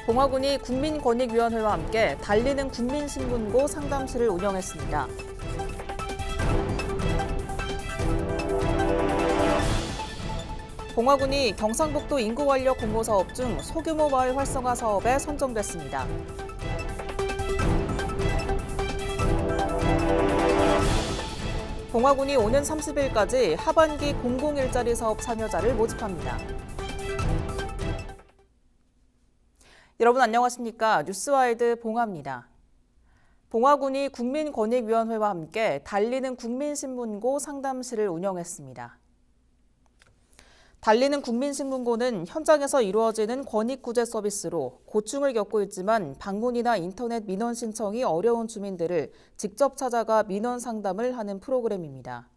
봉화군이 국민권익위원회와 함께 달리는 국민신문고 상담실을 운영했습니다. 봉화군이 경상북도 인구활력 공모 사업 중 소규모 마을 활성화 사업에 선정됐습니다. 봉화군이 오는 30일까지 하반기 공공일자리 사업 참여자를 모집합니다. 여러분 안녕하십니까? 뉴스와이드 봉화입니다. 봉화군이 국민권익위원회와 함께 달리는 국민신문고 상담실을 운영했습니다. 달리는 국민신문고는 현장에서 이루어지는 권익구제 서비스로 고충을 겪고 있지만 방문이나 인터넷 민원 신청이 어려운 주민들을 직접 찾아가 민원 상담을 하는 프로그램입니다.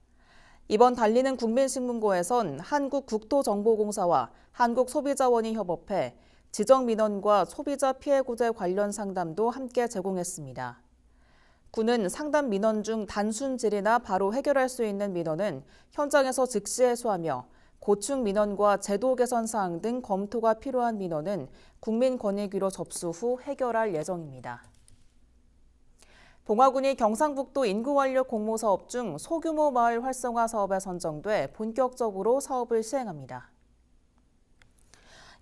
이번 달리는 국민신문고에선 한국국토정보공사와 한국소비자원이 협업해 지정민원과 소비자 피해구제 관련 상담도 함께 제공했습니다. 군은 상담 민원 중 단순 질의나 바로 해결할 수 있는 민원은 현장에서 즉시 해소하며 고충 민원과 제도 개선 사항 등 검토가 필요한 민원은 국민권익위로 접수 후 해결할 예정입니다. 봉화군이 경상북도 인구활력 공모 사업 중 소규모 마을 활성화 사업에 선정돼 본격적으로 사업을 시행합니다.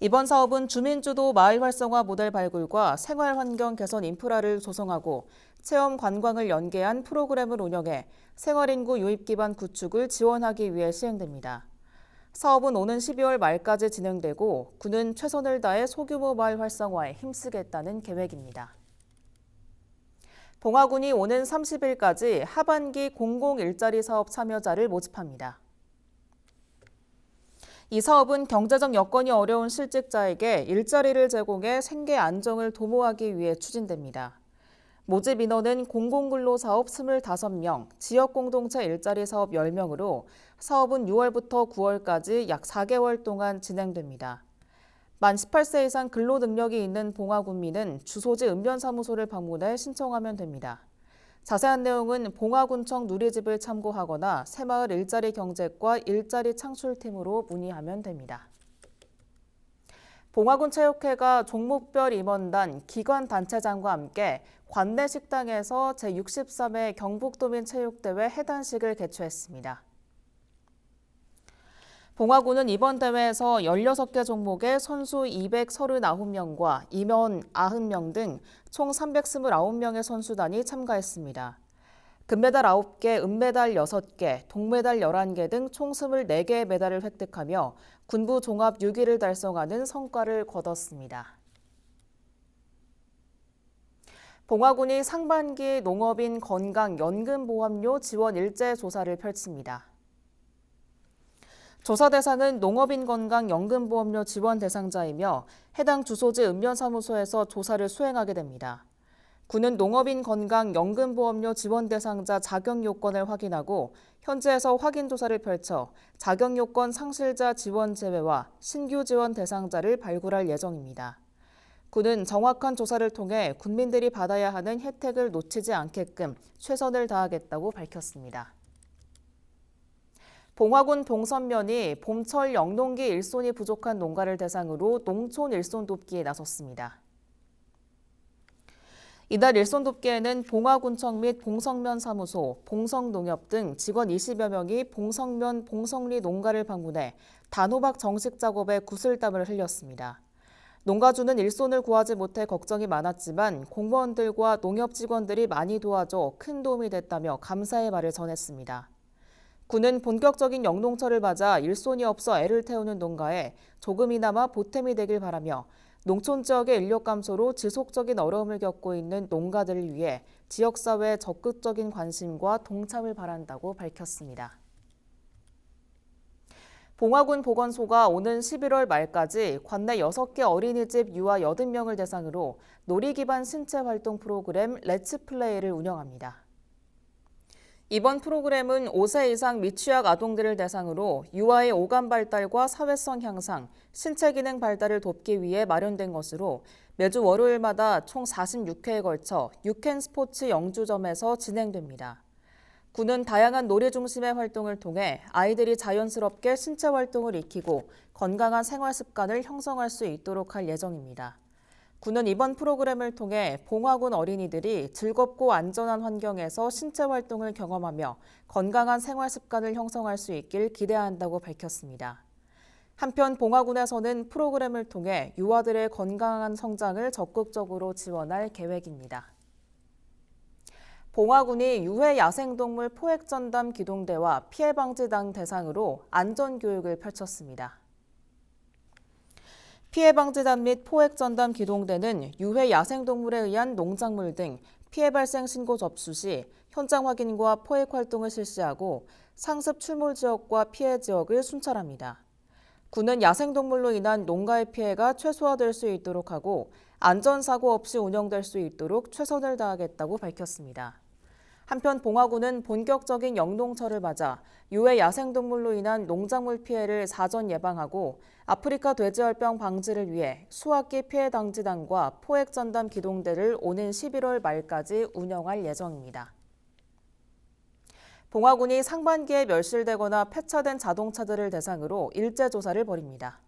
이번 사업은 주민주도 마을 활성화 모델 발굴과 생활환경 개선 인프라를 조성하고 체험 관광을 연계한 프로그램을 운영해 생활인구 유입 기반 구축을 지원하기 위해 시행됩니다. 사업은 오는 12월 말까지 진행되고 군은 최선을 다해 소규모 마을 활성화에 힘쓰겠다는 계획입니다. 봉화군이 오는 30일까지 하반기 공공일자리 사업 참여자를 모집합니다. 이 사업은 경제적 여건이 어려운 실직자에게 일자리를 제공해 생계 안정을 도모하기 위해 추진됩니다. 모집 인원은 공공근로사업 25명, 지역공동체 일자리 사업 10명으로 사업은 6월부터 9월까지 약 4개월 동안 진행됩니다. 만 18세 이상 근로 능력이 있는 봉화군민은 주소지 읍면사무소를 방문해 신청하면 됩니다. 자세한 내용은 봉화군청 누리집을 참고하거나 새마을 일자리 경제과 일자리 창출팀으로 문의하면 됩니다. 봉화군 체육회가 종목별 임원단, 기관단체장과 함께 관내 식당에서 제63회 경북도민 체육대회 해단식을 개최했습니다. 봉화군은 이번 대회에서 16개 종목의 선수 239명과 임원 90명 등 총 329명의 선수단이 참가했습니다. 금메달 9개, 은메달 6개, 동메달 11개 등 총 24개의 메달을 획득하며 군부 종합 6위를 달성하는 성과를 거뒀습니다. 봉화군이 상반기 농업인 건강 연금보험료 지원 일제 조사를 펼칩니다. 조사 대상은 농업인 건강 연금보험료 지원 대상자이며 해당 주소지 읍면사무소에서 조사를 수행하게 됩니다. 군은 농업인 건강 연금보험료 지원 대상자 자격 요건을 확인하고 현지에서 확인 조사를 펼쳐 자격 요건 상실자 지원 제외와 신규 지원 대상자를 발굴할 예정입니다. 군은 정확한 조사를 통해 군민들이 받아야 하는 혜택을 놓치지 않게끔 최선을 다하겠다고 밝혔습니다. 봉화군 봉선면이 봄철 영농기 일손이 부족한 농가를 대상으로 농촌 일손 돕기에 나섰습니다. 이날 일손 돕기에는 봉화군청 및 봉성면 사무소, 봉성농협 등 직원 20여 명이 봉성면 봉성리 농가를 방문해 단호박 정식 작업에 구슬땀을 흘렸습니다. 농가주는 일손을 구하지 못해 걱정이 많았지만 공무원들과 농협 직원들이 많이 도와줘 큰 도움이 됐다며 감사의 말을 전했습니다. 군은 본격적인 영농철을 맞아 일손이 없어 애를 태우는 농가에 조금이나마 보탬이 되길 바라며 농촌 지역의 인력 감소로 지속적인 어려움을 겪고 있는 농가들을 위해 지역사회의 적극적인 관심과 동참을 바란다고 밝혔습니다. 봉화군 보건소가 오는 11월 말까지 관내 6개 어린이집 유아 80명을 대상으로 놀이 기반 신체 활동 프로그램 렛츠플레이를 운영합니다. 이번 프로그램은 5세 이상 미취학 아동들을 대상으로 유아의 오감 발달과 사회성 향상, 신체 기능 발달을 돕기 위해 마련된 것으로 매주 월요일마다 총 46회에 걸쳐 유캔스포츠 영주점에서 진행됩니다. 군은 다양한 놀이 중심의 활동을 통해 아이들이 자연스럽게 신체 활동을 익히고 건강한 생활 습관을 형성할 수 있도록 할 예정입니다. 군은 이번 프로그램을 통해 봉화군 어린이들이 즐겁고 안전한 환경에서 신체 활동을 경험하며 건강한 생활 습관을 형성할 수 있길 기대한다고 밝혔습니다. 한편 봉화군에서는 프로그램을 통해 유아들의 건강한 성장을 적극적으로 지원할 계획입니다. 봉화군이 유해 야생동물 포획전담 기동대와 피해방지단 대상으로 안전교육을 펼쳤습니다. 피해방지단 및 포획전담 기동대는 유해 야생동물에 의한 농작물 등 피해 발생 신고 접수 시 현장 확인과 포획 활동을 실시하고 상습 출몰 지역과 피해 지역을 순찰합니다. 군은 야생동물로 인한 농가의 피해가 최소화될 수 있도록 하고 안전사고 없이 운영될 수 있도록 최선을 다하겠다고 밝혔습니다. 한편 봉화군은 본격적인 영농철을 맞아 유해 야생동물로 인한 농작물 피해를 사전 예방하고 아프리카 돼지열병 방지를 위해 수확기 피해방지단과 포획전담 기동대를 오는 11월 말까지 운영할 예정입니다. 봉화군이 상반기에 멸실되거나 폐차된 자동차들을 대상으로 일제조사를 벌입니다.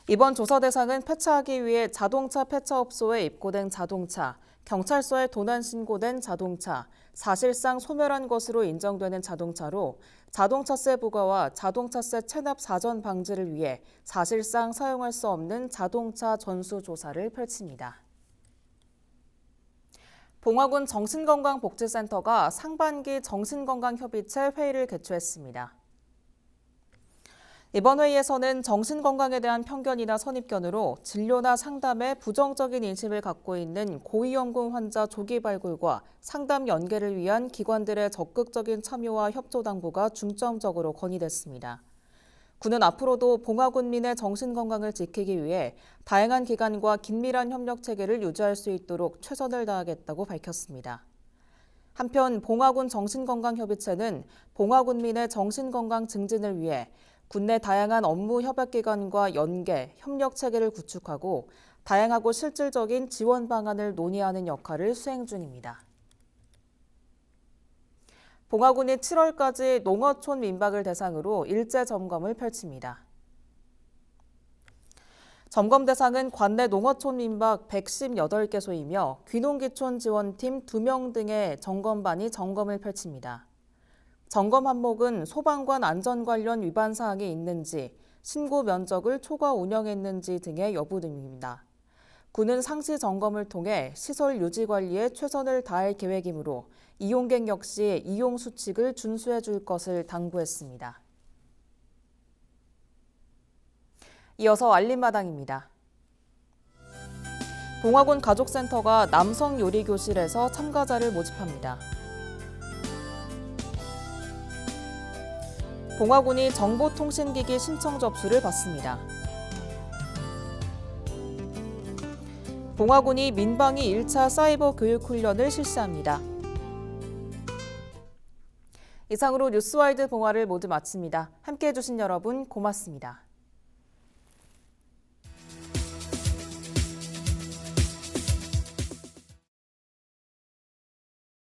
이번 조사 대상은 폐차하기 위해 자동차 폐차업소에 입고된 자동차, 경찰서에 도난 신고된 자동차, 사실상 소멸한 것으로 인정되는 자동차로 자동차세 부과와 자동차세 체납 사전 방지를 위해 사실상 사용할 수 없는 자동차 전수 조사를 펼칩니다. 봉화군 정신건강복지센터가 상반기 정신건강협의체 회의를 개최했습니다. 이번 회의에서는 정신건강에 대한 편견이나 선입견으로 진료나 상담에 부정적인 인식을 갖고 있는 고위험군 환자 조기 발굴과 상담 연계를 위한 기관들의 적극적인 참여와 협조 당부가 중점적으로 건의됐습니다. 군은 앞으로도 봉화군민의 정신건강을 지키기 위해 다양한 기관과 긴밀한 협력 체계를 유지할 수 있도록 최선을 다하겠다고 밝혔습니다. 한편 봉화군 정신건강협의체는 봉화군민의 정신건강 증진을 위해 군내 다양한 업무 협약기관과 연계, 협력 체계를 구축하고 다양하고 실질적인 지원 방안을 논의하는 역할을 수행 중입니다. 봉화군이 7월까지 농어촌 민박을 대상으로 일제 점검을 펼칩니다. 점검 대상은 관내 농어촌 민박 118개소이며 귀농귀촌 지원팀 2명 등의 점검반이 점검을 펼칩니다. 점검 항목은 소방관 안전 관련 위반 사항이 있는지, 신고 면적을 초과 운영했는지 등의 여부 등입니다. 군은 상시 점검을 통해 시설 유지 관리에 최선을 다할 계획이므로 이용객 역시 이용 수칙을 준수해 줄 것을 당부했습니다. 이어서 알림마당입니다. 봉화군 가족센터가 남성 요리교실에서 참가자를 모집합니다. 봉화군이 정보통신기기 신청 접수를 받습니다. 봉화군이 민방위 1차 사이버 교육 훈련을 실시합니다. 이상으로 뉴스와이드 봉화를 모두 마칩니다. 함께해 주신 여러분 고맙습니다.